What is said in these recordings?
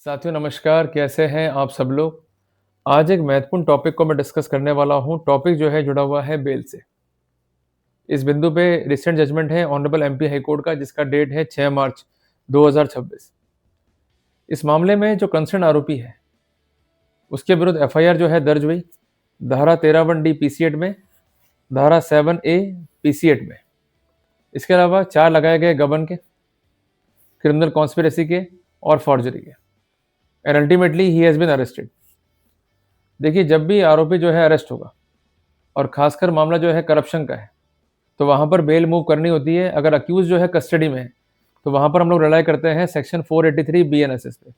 साथियों नमस्कार, कैसे हैं आप सब लोग? आज एक महत्वपूर्ण टॉपिक को मैं डिस्कस करने वाला हूँ। टॉपिक जो है जुड़ा हुआ है बेल से। इस बिंदु पे रिसेंट जजमेंट है ऑनरेबल एमपी हाई कोर्ट का जिसका डेट है 6 मार्च 2026। इस मामले में जो कंसर्न आरोपी है उसके विरुद्ध एफआईआर जो है दर्ज हुई धारा 13(1)D पीसी एक्ट में, धारा 7A पीसी एक्ट में। इसके अलावा 4 लगाए गए गबन के, क्रिमिनल कॉन्स्पिरेसी के और फॉर्जरी के। And ultimately he has been arrested. देखिए, जब भी आरोपी जो है अरेस्ट होगा और खासकर मामला जो है करप्शन का है, तो वहाँ पर बेल मूव करनी होती है। अगर अक्यूज जो है कस्टडी में है तो वहाँ पर हम लोग रिलाई करते हैं सेक्शन 483 बीएनएसएस पे।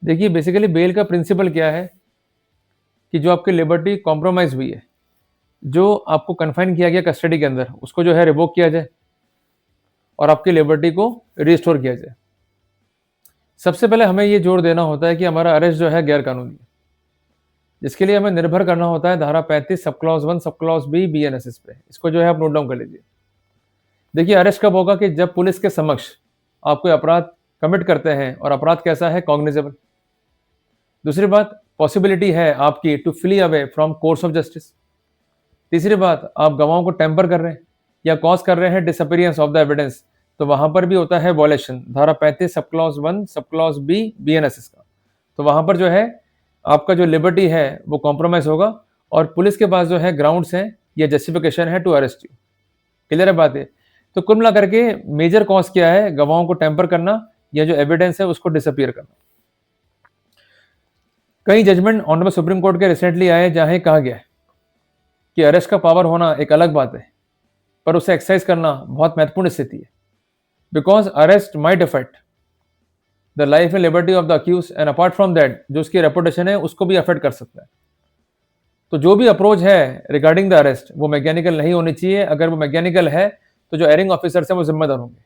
देखिए, बेसिकली बेल का प्रिंसिपल क्या है कि जो आपकी लिबर्टी कॉम्प्रोमाइज़ हुई है, जो आपको कन्फाइन किया गया कस्टडी के अंदर, उसको जो है रिवोक किया जाए और आपकी लिबर्टी को रिस्टोर किया जाए। सबसे पहले हमें ये जोर देना होता है कि हमारा अरेस्ट जो है गैर कानूनी है, जिसके लिए हमें निर्भर करना होता है धारा 35 sub clause 1 sub clause B BNSS पे। इसको जो है आप नोट डाउन कर लीजिए। देखिए, अरेस्ट कब होगा कि जब पुलिस के समक्ष आप कोई अपराध कमिट करते हैं और अपराध कैसा है, कॉग्निजेबल। दूसरी बात, पॉसिबिलिटी है आपकी to flee away from course of justice. तीसरी बात, आप गवाहों को टेम्पर कर रहे हैं या कॉज कर रहे हैं डिसअपीयरेंस ऑफ द एविडेंस, तो वहां पर भी होता है वॉयलेशन धारा 35 sub clause 1 sub clause B BNSS का। तो वहां पर जो है आपका जो लिबर्टी है वो कॉम्प्रोमाइज होगा और पुलिस के पास जो है ग्राउंड्स हैं या जस्टिफिकेशन है टू अरेस्ट यू। क्लियर है बात है? तो कुल मिला करके मेजर कॉज क्या है, गवाहों को टेम्पर करना या जो एविडेंस है उसको डिसअपीयर करना। कई जजमेंट ऑनरेबल सुप्रीम कोर्ट के रिसेंटली आए जहां कहा गया है कि अरेस्ट का पावर होना एक अलग बात है, पर उसे एक्सरसाइज करना बहुत महत्वपूर्ण स्थिति है। Because arrest might affect the life and liberty of the accuse and apart from that जो उसकी रेपुटेशन है उसको भी अफेक्ट कर सकता है। तो जो भी अप्रोच है रिगार्डिंग द अरेस्ट वो मैकेनिकल नहीं होनी चाहिए। अगर वो मैकेनिकल है तो जो एरिंग ऑफिसर्स हैं वो जिम्मेदार होंगे।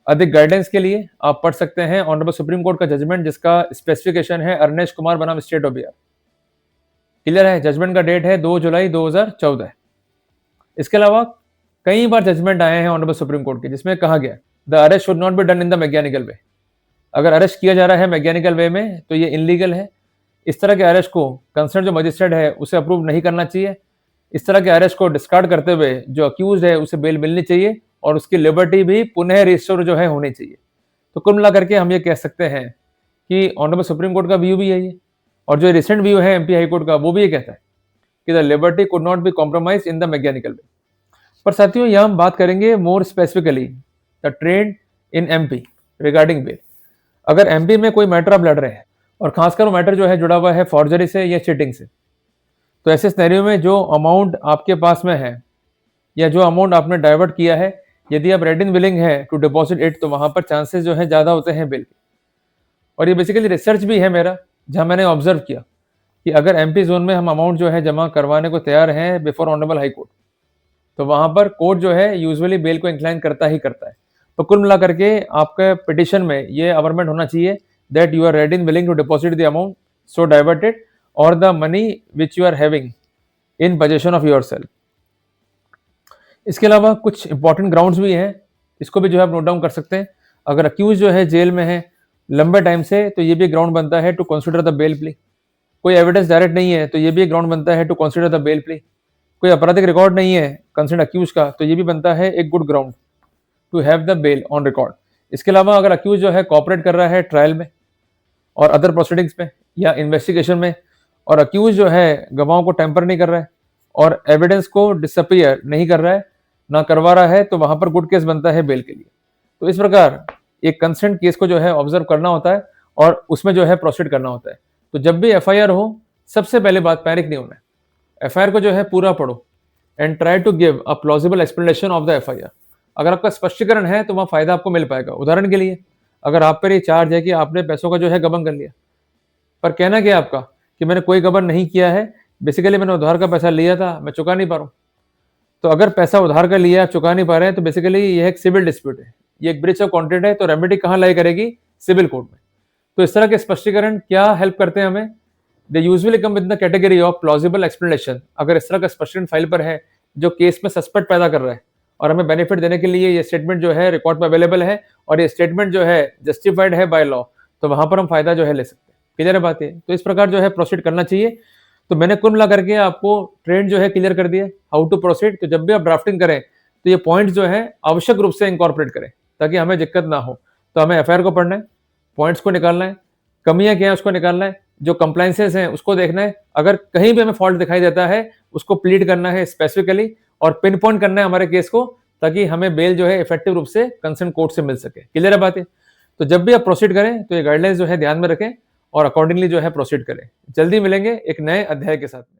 अधिक गाइडेंस के लिए आप पढ़ सकते हैं ऑनरेबल सुप्रीम कोर्ट का जजमेंट जिसका स्पेसिफिकेशन है अर्नेश कुमार बनाम स्टेट ऑफ बिहार। क्लियर है? जजमेंट का डेट है 2 जुलाई 2014। इसके अलावा कई बार जजमेंट आए हैं ऑनरेबल सुप्रीम कोर्ट के जिसमें कहा गया the arrest should not be done in the mechanical वे। अगर अरेस्ट किया जा रहा है मैकेनिकल वे में तो ये इनलीगल है। इस तरह के अरेस्ट को कंसर्न जो मजिस्ट्रेट है उसे अप्रूव नहीं करना चाहिए। इस तरह के अरेस्ट को डिस्कार्ड करते हुए जो अक्यूज है उसे बेल मिलनी चाहिए और उसकी लिबर्टी भी पुनः रिस्टोर जो है होनी चाहिए। तो कुल मिला करके हम ये कह सकते हैं कि ऑनरेबल सुप्रीम कोर्ट का व्यू भी यही है और जो रिसेंट व्यू है एमपी हाई कोर्ट का वो भी ये कहता है कि the liberty could not be compromise in the mechanical way. पर साथियों, यह हम बात करेंगे more specifically the trend in MP regarding bail. अगर एमपी में कोई मैटर आप लड़ रहे हैं और खासकर वो मैटर जो है जुड़ा हुआ है फॉर्जरी से या चीटिंग से, तो ऐसे सिनेरियो में जो अमाउंट आपके पास में है या जो अमाउंट आपने डाइवर्ट किया है, यदि आप रेडी एंड विलिंग है टू डिपॉजिट इट, तो वहां पर चांसेस जो है ज्यादा होते हैं बिल के। और ये बेसिकली रिसर्च भी है मेरा, जहां मैंने ऑब्जर्व किया कि अगर एमपी जोन में हम अमाउंट जो है जमा करवाने को तैयार हैं बिफोर ऑनरेबल हाई कोर्ट, तो वहां पर कोर्ट जो है यूजुअली बेल को इंक्लाइन करता ही करता है। तो कुल मिला करके आपके पिटिशन में ये अवरमेंट होना चाहिए that you are ready and willing to deposit the amount so diverted और the money which you are having in position of yourself. इसके अलावा कुछ इंपॉर्टेंट ग्राउंड्स भी हैं, इसको भी जो है आप नोट डाउन कर सकते हैं। अगर अक्यूज जो है जेल में है लंबे टाइम से, तो ये भी ग्राउंड बनता है to consider the bail plea. कोई एविडेंस डायरेक्ट नहीं है तो ये भी ग्राउंड बनता है to consider the bail plea. कोई आपराधिक रिकॉर्ड नहीं है कंसर्न अक्यूज का, तो ये भी बनता है एक good ground to have the bail on record. इसके अलावा अगर अक्यूज जो है कॉपरेट कर रहा है ट्रायल में और अदर प्रोसीडिंग्स में या इन्वेस्टिगेशन में, और अक्यूज जो है गवाहों को टेम्पर नहीं कर रहा है और एविडेंस को डिसअपीयर नहीं कर रहा है, ना करवा रहा है, तो वहां पर गुड केस बनता है बेल के लिए। तो इस प्रकार एक कंसर्न केस को जो है ऑब्जर्व करना होता है और उसमें जो है प्रोसीड करना होता है। तो जब भी एफआईआर हो, सबसे पहले बात पैनिक नहीं होना है। एफआईआर को जो है पूरा पढ़ो and try to give a plausible explanation of the FIR. अगर आपका स्पष्टीकरण है तो वहां फायदा आपको मिल पाएगा। उदाहरण के लिए, अगर आप पर ये चार्ज है कि आपने पैसों का जो है गबन कर लिया, पर कहना क्या आपका कि मैंने कोई गबन नहीं किया है, बेसिकली मैंने उधार का पैसा लिया था, मैं चुका नहीं पा रहा हूं। तो अगर पैसा उधार का लिया, आप चुका नहीं पा रहे हैं, तो बेसिकली यह एक सिविल डिस्प्यूट है, ये एक ब्रीच ऑफ कॉन्ट्रैक्ट है। तो रेमेडी कहां लाई करेगी? सिविल कोर्ट में। तो इस तरह के स्पष्टीकरण क्या हेल्प करते हैं हमें? They usually come with the category of plausible explanation. अगर इस तरह का स्पष्टीकरण फाइल पर है जो केस में सस्पेक्ट पैदा कर रहा है और हमें बेनिफिट देने के लिए ये स्टेटमेंट जो है रिकॉर्ड में अवेलेबल है और ये स्टेटमेंट जो है जस्टिफाइड है बाय लॉ, तो वहां पर हम फायदा जो है ले सकते हैं। क्लियर है बात ये? तो इस प्रकार जो है प्रोसीड करना चाहिए। तो मैंने कुल मिला करके आपको ट्रेंड जो है क्लियर कर दिया, हाउ टू प्रोसीड। तो जब भी आप ड्राफ्टिंग करें तो ये पॉइंट जो है आवश्यक रूप से इंकॉर्पोरेट करें ताकि हमें दिक्कत ना हो। तो हमें एफआईआर को पढ़ना है, पॉइंट्स को निकालना है, कमियां क्या है उसको निकालना है, जो कंप्लाइंसेस हैं उसको देखना है, अगर कहीं भी हमें फॉल्ट दिखाई देता है उसको प्लीड करना है स्पेसिफिकली और पिन पॉइंट करना है हमारे केस को, ताकि हमें बेल जो है इफेक्टिव रूप से कंसर्न कोर्ट से मिल सके। क्लियर है बात है? तो जब भी आप प्रोसीड करें तो ये गाइडलाइंस जो है ध्यान में रखें और अकॉर्डिंगली जो है प्रोसीड करें। जल्दी मिलेंगे एक नए अध्याय के साथ में।